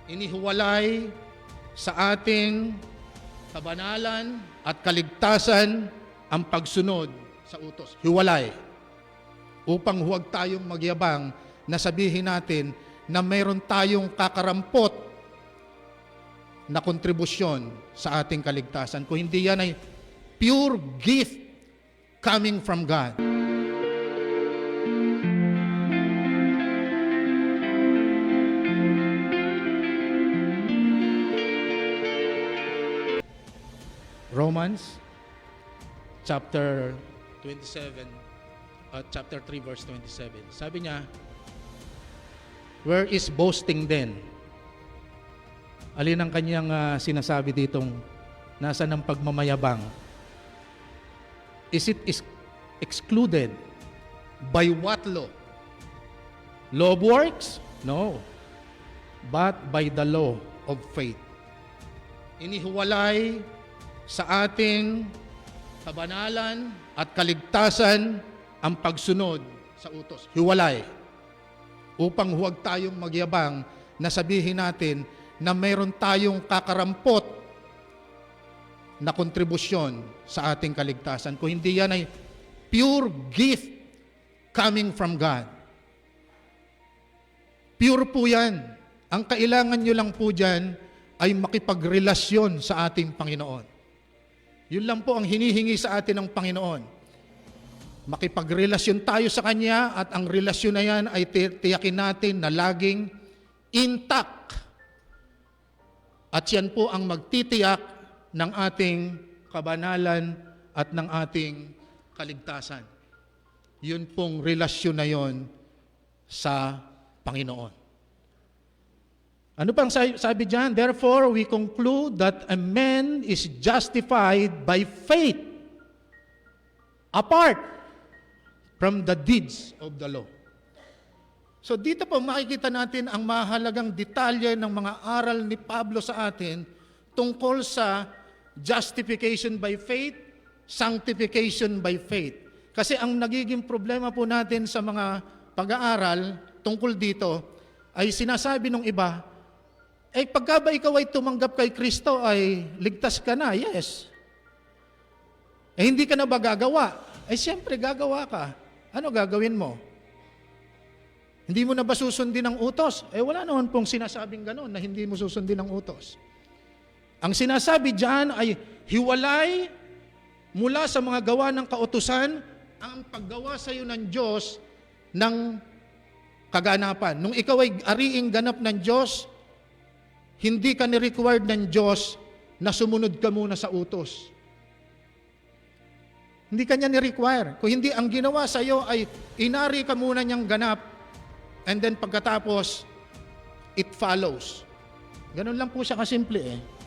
inihiwalay sa ating kabanalan at kaligtasan ang pagsunod sa utos. Hiwalay. Upang huwag tayong magyabang na sabihin natin na mayroon tayong kakarampot na kontribusyon sa ating kaligtasan. Kung hindi yan ay pure gift coming from God. Romans chapter 27 chapter 3 verse 27. Sabi niya, where is boasting then? Alin ang kanyang sinasabi ditong nasa ng pagmamayabang? Is it excluded by what law? Law of works? No. But by the law of faith. Inihiwalay sa ating kabanalan at kaligtasan ang pagsunod sa utos. Hiwalay. Upang huwag tayong magyabang na sabihin natin na mayroon tayong kakarampot na kontribusyon sa ating kaligtasan. Kung hindi yan ay pure gift coming from God. Pure po yan. Ang kailangan nyo lang po dyan ay makipagrelasyon sa ating Panginoon. Yun lang po ang hinihingi sa atin ng Panginoon. Makipagrelasyon tayo sa Kanya at ang relasyon na yan ay tiyakin natin na laging intact. At yan po ang magtitiyak ng ating kabanalan at ng ating kaligtasan. Yun pong relasyon na yon sa Panginoon. Ano pang sabi diyan? Therefore, we conclude that a man is justified by faith apart from the deeds of the law. So dito po makikita natin ang mahalagang detalye ng mga aral ni Pablo sa atin tungkol sa justification by faith, sanctification by faith. Kasi ang nagiging problema po natin sa mga pag-aaral tungkol dito ay sinasabi ng iba, pagka ba ikaw ay tumanggap kay Kristo ay ligtas ka na? Yes. Hindi ka na ba gagawa? Siyempre gagawa ka. Ano gagawin mo? Hindi mo na ba susundin ang utos? Wala naman pong sinasabing gano'n na hindi mo susundin ang utos. Ang sinasabi diyan ay hiwalay mula sa mga gawa ng kautusan ang paggawa sa iyo ng Diyos ng kaganapan. Nung ikaw ay ariing ganap ng Diyos, hindi ka ni-required ng Diyos na sumunod ka muna sa utos. Hindi ka niya ni-require. Kung hindi, ang ginawa sa iyo ay inari ka muna niyang ganap and then pagkatapos, it follows. Ganun lang po siya kasimple